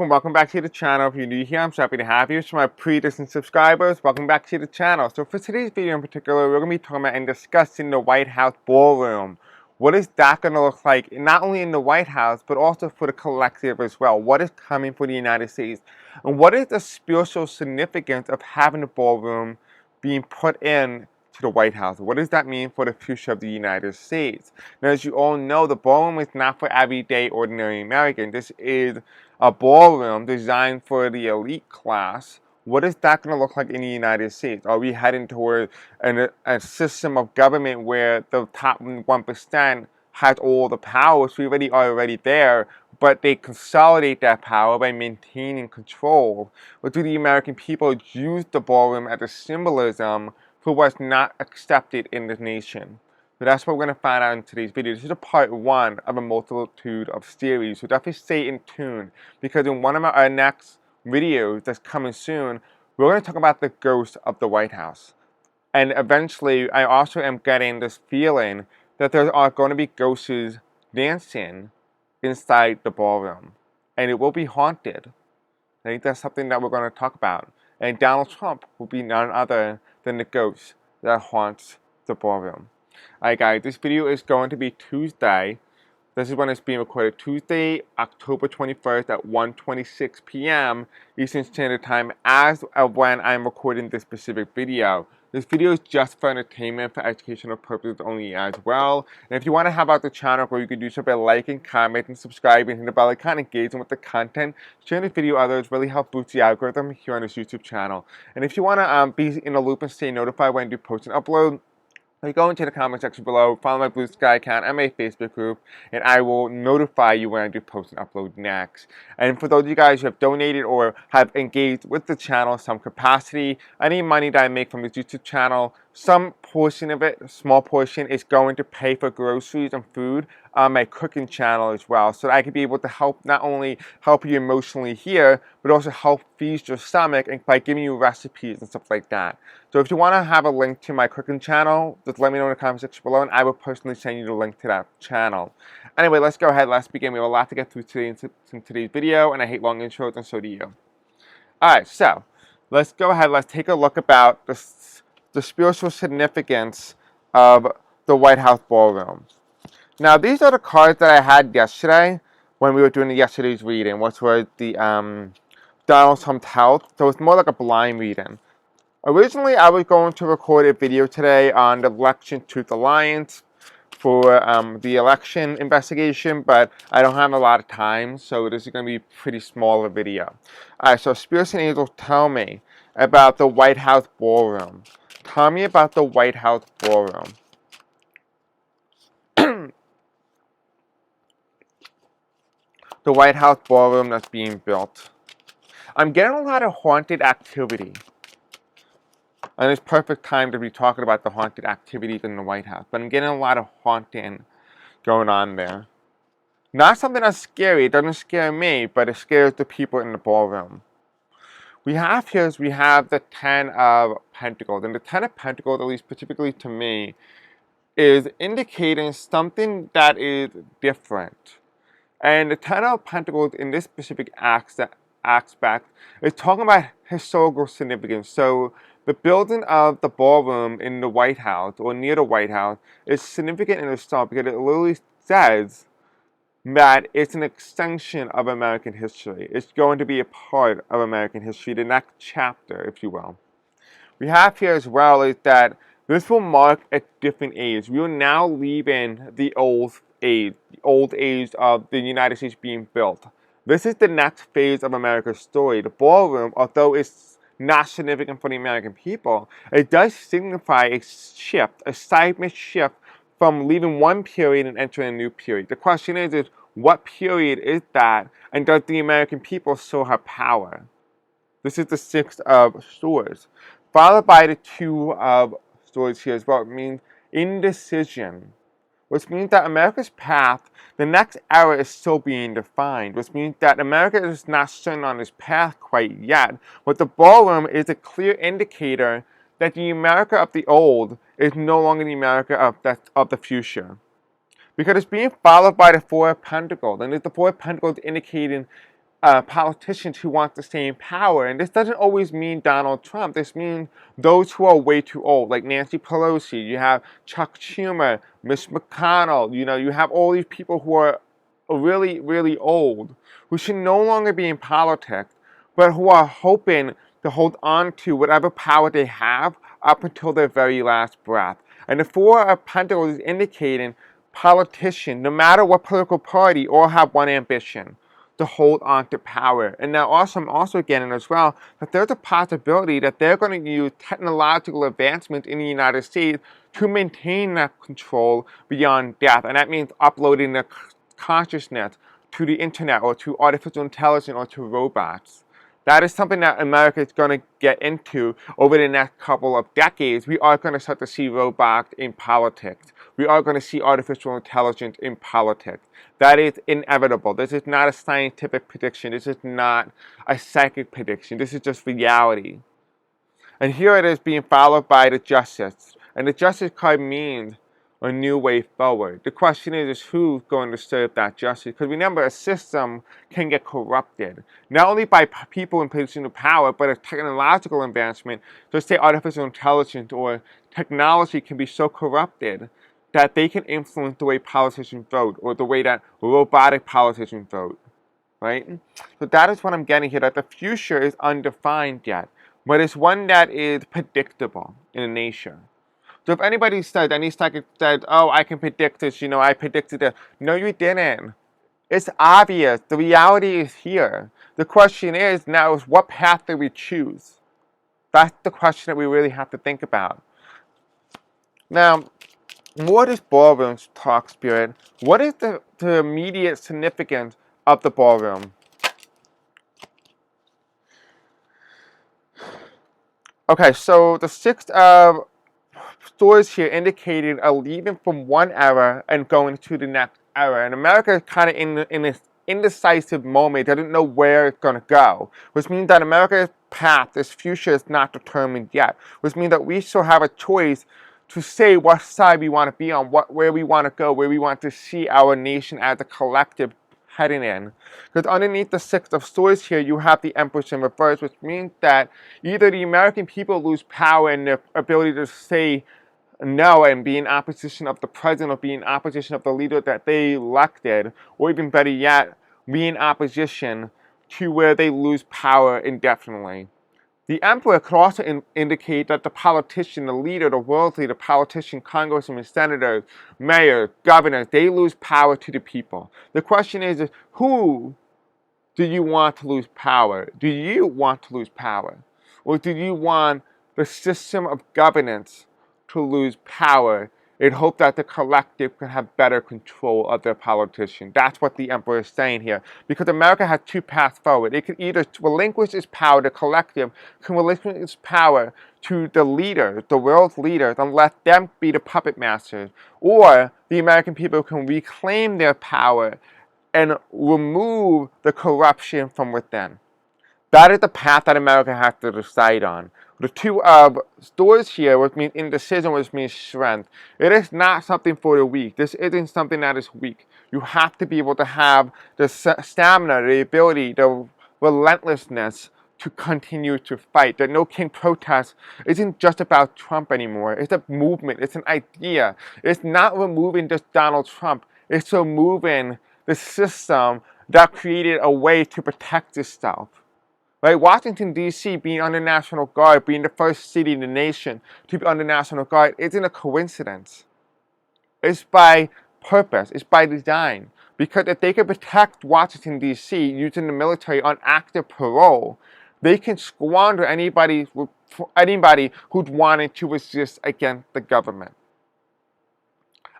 and welcome back to the channel. If you're new here, I'm so happy to have you. To my pre-distant subscribers, welcome back to the channel. So for today's video in particular, we're going to be talking about and discussing the White House Ballroom. What is that going to look like, not only in the White House, but also for the collective as well? What is coming for the United States? And what is the spiritual significance of having the ballroom being put in to the White House? What does that mean for the future of the United States? Now, as you all know, the ballroom is not for everyday, ordinary American. This is a ballroom designed for the elite class. What is that going to look like in the United States? Are we heading toward a system of government where the top 1% has all the power? So we already are already there, but they consolidate that power by maintaining control. Or do the American people use the ballroom as a symbolism for what's not accepted in the nation? So that's what we're going to find out in today's video. This is a part one of a multitude of series. So definitely stay in tune, because in one of our next videos that's coming soon, we're going to talk about the ghost of the White House. And eventually, I also am getting this feeling that there are going to be ghosts dancing inside the ballroom. And it will be haunted. I think that's something that we're going to talk about. And Donald Trump will be none other than the ghost that haunts the ballroom. Alright guys, this video is going to be Tuesday. This is when it's being recorded. Tuesday, October 21st at 1:26 p.m. Eastern Standard Time, as of when I'm recording this specific video. This video is just for entertainment, for educational purposes only as well. And if you want to help out the channel, you can do so by liking, commenting, subscribing, hitting the bell icon, engaging with the content, sharing this video with others, really help boost the algorithm here on this YouTube channel. And if you want to be in the loop and stay notified when I do post and upload, you go into the comment section below, follow my Blue Sky account and my Facebook group, and I will notify you when I do post and upload next. And for those of you guys who have donated or have engaged with the channel in some capacity, any money that I make from this YouTube channel, some portion of it, a small portion, is going to pay for groceries and food on my cooking channel as well, so that I can be able to help, not only help you emotionally here, but also help feed your stomach and by giving you recipes and stuff like that. So if you want to have a link to my cooking channel, just let me know in the comment section below, and I will personally send you the link to that channel. Anyway, let's go ahead, let's begin. We have a lot to get through today in today's video, and I hate long intros, and so do you. Alright, so let's go ahead, let's take a look about the spiritual significance of the White House Ballroom. Now, these are the cards that I had yesterday when we were doing yesterday's reading, which was the Donald Trump's health. So it's more like a blind reading. Originally, I was going to record a video today on the Election Truth Alliance for the election investigation, but I don't have a lot of time, so this is going to be pretty small a video. Alright, so Spirits and Angels, tell me about the White House Ballroom. Tell me about the White House Ballroom. The White House Ballroom that's being built. I'm getting a lot of haunted activity. And it's perfect time to be talking about the haunted activities in the White House. But I'm getting a lot of haunting going on there. Not something that's scary. It doesn't scare me, but it scares the people in the ballroom. We have the Ten of Pentacles. And the Ten of Pentacles, at least specifically to me, is indicating something that is different. And the Ten of Pentacles in this specific aspect is talking about historical significance. So the building of the ballroom in the White House or near the White House is significant in itself, because it literally says that it's an extension of American history. It's going to be a part of American history, the next chapter, if you will. We have here as well is that this will mark a different age. We are now leaving the old age of the United States being built. This is the next phase of America's story. The ballroom, although it's not significant for the American people, it does signify a shift, a seismic shift from leaving one period and entering a new period. The question is what period is that, and does the American people still have power? This is the Six of Swords, followed by the Two of Swords here as well. It means indecision, which means that America's path, the next era, is still being defined, which means that America is not certain on its path quite yet. But the ballroom is a clear indicator that the America of the old is no longer the America of the future. Because it's being followed by the Four of Pentacles, and it's the Four of Pentacles indicating politicians who want to stay in power. And this doesn't always mean Donald Trump. This means those who are way too old, like Nancy Pelosi. You have Chuck Schumer, Mitch McConnell. You have all these people who are really, really old, who should no longer be in politics, but who are hoping to hold on to whatever power they have up until their very last breath. And the Four of Pentacles is indicating politicians, no matter what political party, all have one ambition: to hold on to power. And now I'm also getting as well that there's a possibility that they're going to use technological advancement in the United States to maintain that control beyond death. And that means uploading the consciousness to the internet or to artificial intelligence or to robots. That is something that America is going to get into over the next couple of decades. We are going to start to see robots in politics. We are going to see artificial intelligence in politics. That is inevitable. This is not a scientific prediction. This is not a psychic prediction. This is just reality. And here it is being followed by the Justice. And the Justice card means a new way forward. The question is who's going to serve that justice? Because remember, a system can get corrupted, not only by people in position of power, but a technological advancement, just say artificial intelligence or technology, can be so corrupted that they can influence the way politicians vote or the way that robotic politicians vote, right? So that is what I'm getting here, that the future is undefined yet, but it's one that is predictable in nature. So if anybody said, any psychic said, oh, I can predict this, I predicted it. No, you didn't. It's obvious. The reality is here. The question is now is what path do we choose? That's the question that we really have to think about. Now, what is Ballroom talk, Spirit? What is the immediate significance of the Ballroom? Okay, so the Six of Swords here indicating a leaving from one era and going to the next era. And America is kind of in this indecisive moment, doesn't know where it's going to go, which means that America's path, this future, is not determined yet, which means that we still have a choice to say what side we want to be on, where we want to go, where we want to see our nation as a collective heading in. Because underneath the Six of Swords here, you have the Empress in reverse, which means that either the American people lose power and their ability to say no and be in opposition of the president or be in opposition of the leader that they elected, or even better yet, be in opposition to where they lose power indefinitely. The Emperor could also indicate that the politician, the leader, the world leader, politician, congressmen, senators, mayors, governors, they lose power to the people. The question is who do you want to lose power? Do you want to lose power? Or do you want the system of governance to lose power in hope that the collective can have better control of their politician? That's what the Emperor is saying here. Because America has two paths forward. It can either relinquish its power, the collective can relinquish its power to the leaders, the world's leaders, and let them be the puppet masters. Or the American people can reclaim their power and remove the corruption from within. That is the path that America has to decide on. The Two of Swords here, which means indecision, which means strength. It is not something for the weak. This isn't something that is weak. You have to be able to have the stamina, the ability, the relentlessness to continue to fight. The No King protest isn't just about Trump anymore. It's a movement. It's an idea. It's not removing just Donald Trump. It's removing the system that created a way to protect itself. Right? Washington, D.C. being under National Guard, being the first city in the nation to be under National Guard, isn't a coincidence. It's by purpose. It's by design. Because if they can protect Washington, D.C. using the military on active parole, they can squander anybody who's wanting to resist against the government.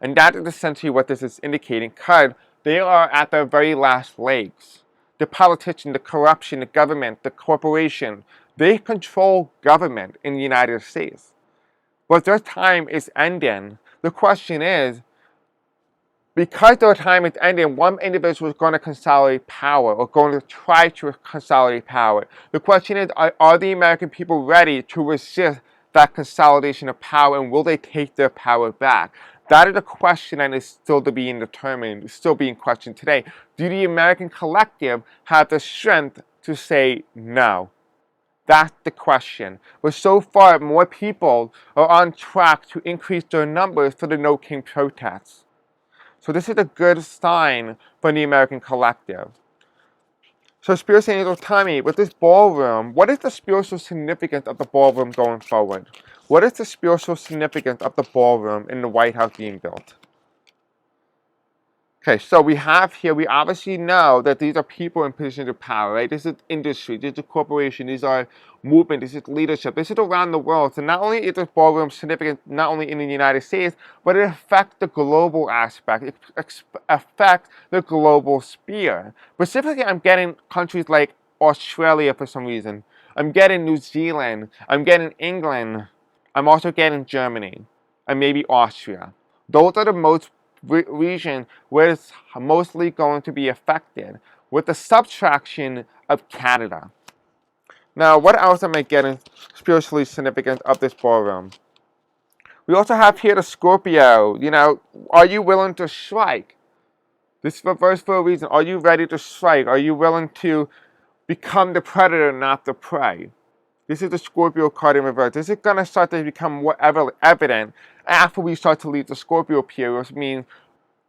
And that is essentially what this is indicating, because they are at their very last legs. The politician, the corruption, the government, the corporation, they control government in the United States. But their time is ending. The question is, because their time is ending, one individual is going to consolidate power or going to try to consolidate power. The question is, are the American people ready to resist that consolidation of power, and will they take their power back? That is a question that is still to be determined, still being questioned today. Do the American collective have the strength to say no? That's the question. But so far, more people are on track to increase their numbers for the No King protests. So this is a good sign for the American collective. So Spirits and Angels, tell me, with this ballroom, what is the spiritual significance of the ballroom going forward? What is the spiritual significance of the ballroom in the White House being built? Okay, so we obviously know that these are people in positions of power, right? This is industry, this is corporation, these are movement, this is leadership, this is around the world. So not only is this ballroom significant, not only in the United States, but it affects the global aspect, it affects the global sphere. Specifically, I'm getting countries like Australia for some reason. I'm getting New Zealand, I'm getting England, I'm also getting Germany, and maybe Austria. Those are the most region where it's mostly going to be affected, with the subtraction of Canada. Now, what else am I getting spiritually significant of this ballroom? We also have here the Scorpio. Are you willing to strike? This is reversed for a reason. Are you ready to strike? Are you willing to become the predator, not the prey? This is the Scorpio card in reverse. This is going to start to become more evident after we start to leave the Scorpio period, which means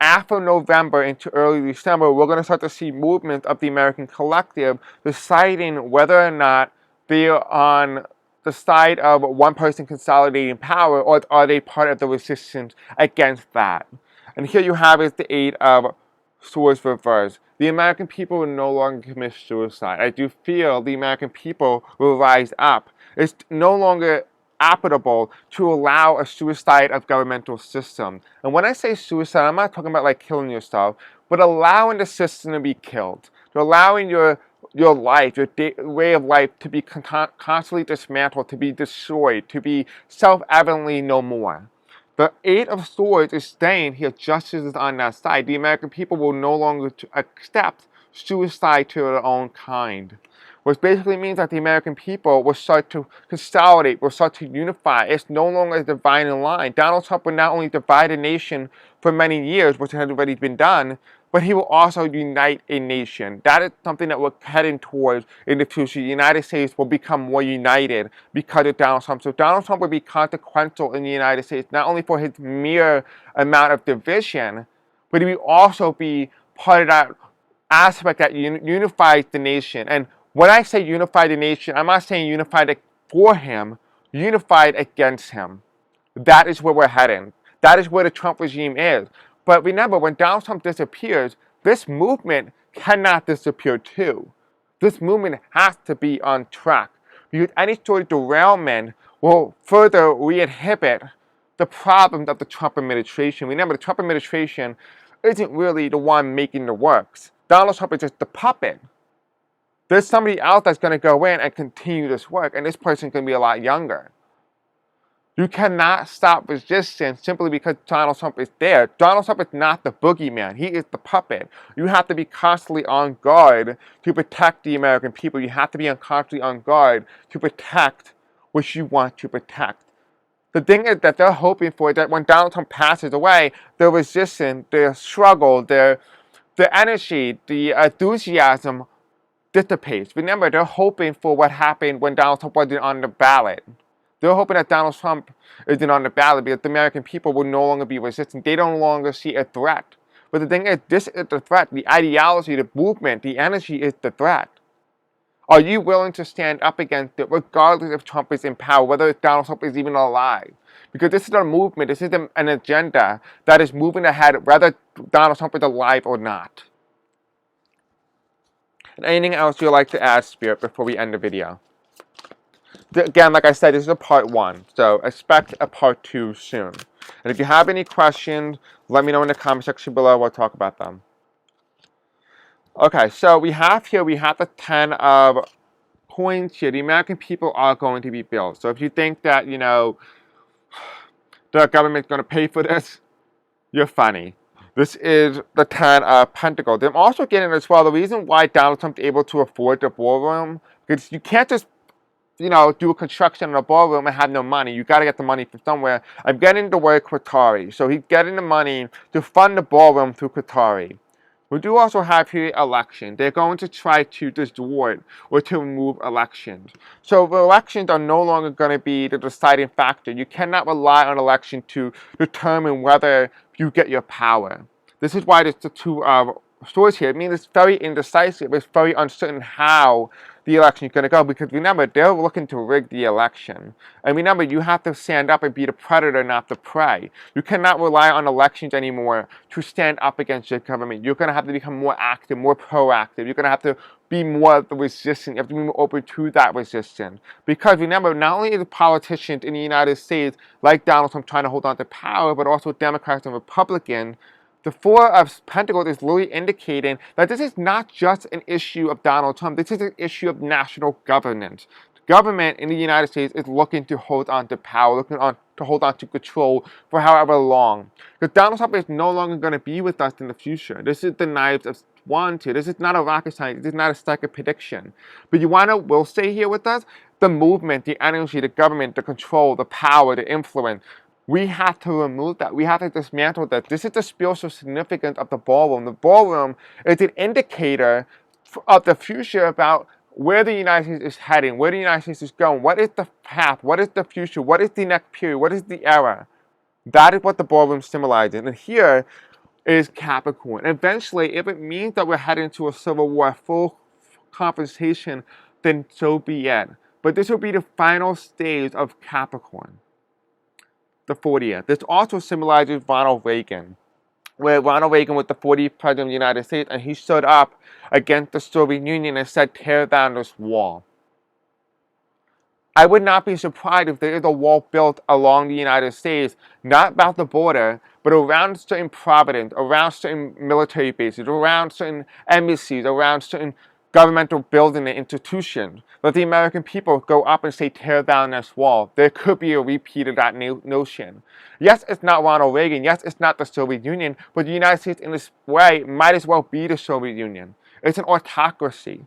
after November into early December, we're going to start to see movement of the American collective deciding whether or not they are on the side of one person consolidating power, or are they part of the resistance against that. And here you have is the Eight of Swords reversed. The American people will no longer commit suicide. I do feel the American people will rise up. It's no longer applicable to allow a suicide of governmental system. And when I say suicide, I'm not talking about like killing yourself, but allowing the system to be killed. To allowing your life, your way of life to be constantly dismantled, to be destroyed, to be self-evidently no more. The Eight of Swords is saying here justice is on that side. The American people will no longer accept suicide to their own kind. Which basically means that the American people will start to consolidate, will start to unify. It's no longer a dividing line. Donald Trump will not only divide a nation for many years, which has already been done, but he will also unite a nation. That is something that we're heading towards in the future. The United States will become more united because of Donald Trump. So Donald Trump will be consequential in the United States, not only for his mere amount of division, but he will also be part of that aspect that unifies the nation. And when I say unify the nation, I'm not saying unified for him, unified against him. That is where we're heading. That is where the Trump regime is. But remember, when Donald Trump disappears, this movement cannot disappear too. This movement has to be on track, because any sort of derailment will further re-inhibit the problems of the Trump administration. Remember, the Trump administration isn't really the one making the works. Donald Trump is just the puppet. There's somebody else that's going to go in and continue this work, and this person's going to be a lot younger. You cannot stop resistance simply because Donald Trump is there. Donald Trump is not the boogeyman. He is the puppet. You have to be constantly on guard to protect the American people. You have to be constantly on guard to protect what you want to protect. The thing is that they're hoping for is that when Donald Trump passes away, their resistance, their struggle, their energy, the enthusiasm dissipates. Remember, they're hoping for what happened when Donald Trump wasn't on the ballot. They're hoping that Donald Trump isn't on the ballot because the American people will no longer be resistant. They no longer see a threat. But the thing is, this is the threat. The ideology, the movement, the energy is the threat. Are you willing to stand up against it regardless if Trump is in power, whether Donald Trump is even alive? Because this is a movement, this is an agenda that is moving ahead whether Donald Trump is alive or not. And anything else you'd like to add, Spirit, before we end the video? Again, like I said, this is a part 1, so expect a part 2 soon. And if you have any questions, let me know in the comment section below. We'll talk about them. Okay, so we have the 10 of coins here. The American people are going to be built. So if you think that, the government's going to pay for this, you're funny. This is the 10 of Pentacles. I'm also getting as well the reason why Donald Trump's able to afford the ballroom, because you can't just do a construction in a ballroom and have no money. You got to get the money from somewhere. I'm getting the word Qatari. So he's getting the money to fund the ballroom through Qatari. We do also have here election. They're going to try to distort or to remove elections. So the elections are no longer going to be the deciding factor. You cannot rely on election to determine whether you get your power. This is why there's the two stories here. I mean, it's very indecisive. It's very uncertain how the election is going to go, because remember, they're looking to rig the election. And remember, you have to stand up and be the predator, not the prey. You cannot rely on elections anymore to stand up against your government. You're going to have to become more active, more proactive. You're going to have to be more resistant. You have to be more open to that resistance. Because remember, not only are the politicians in the United States, like Donald Trump, trying to hold on to power, but also Democrats and Republicans. The Four of Pentacles is literally indicating that this is not just an issue of Donald Trump. This is an issue of national governance. The government in the United States is looking to hold on to power, looking to hold on to control for however long. Because Donald Trump is no longer going to be with us in the future. This is the Knives of Wands here. This is not a rocket science. This is not a psychic prediction. But you want to will stay here with us? The movement, the energy, the government, the control, the power, the influence. We have to remove that. We have to dismantle that. This is the spiritual significance of the ballroom. The ballroom is an indicator of the future about where the United States is heading, where the United States is going. What is the path? What is the future? What is the next period? What is the era? That is what the ballroom symbolizes. And here is Capricorn. Eventually, if it means that we're heading to a civil war, full confrontation, then so be it. But this will be the final stage of Capricorn. The 40th. This also symbolizes Ronald Reagan, where Ronald Reagan was the 40th president of the United States, and he stood up against the Soviet Union and said, tear down this wall. I would not be surprised if there is a wall built along the United States, not about the border, but around certain provinces, around certain military bases, around certain embassies, around certain governmental buildings and institutions. Let the American people go up and say, tear down this wall. There could be a repeat of that notion. Yes, it's not Ronald Reagan. Yes, it's not the Soviet Union. But the United States in this way might as well be the Soviet Union. It's an autocracy.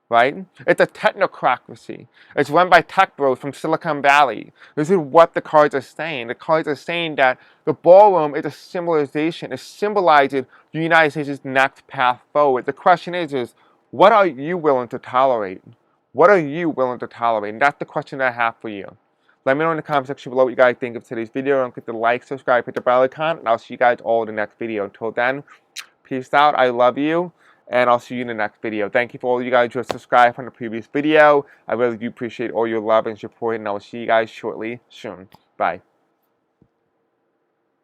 Right? It's a technocracy. It's run by tech bros from Silicon Valley. This is what the cards are saying. The cards are saying that the ballroom is a symbolization. It symbolizes the United States' next path forward. The question is what are you willing to tolerate? What are you willing to tolerate? And that's the question that I have for you. Let me know in the comment section below what you guys think of today's video. Don't forget to like, subscribe, hit the bell icon, and I'll see you guys all in the next video. Until then, peace out. I love you. And I'll see you in the next video. Thank you for all you guys who have subscribed from the previous video. I really do appreciate all your love and support, and I will see you guys shortly soon. Bye.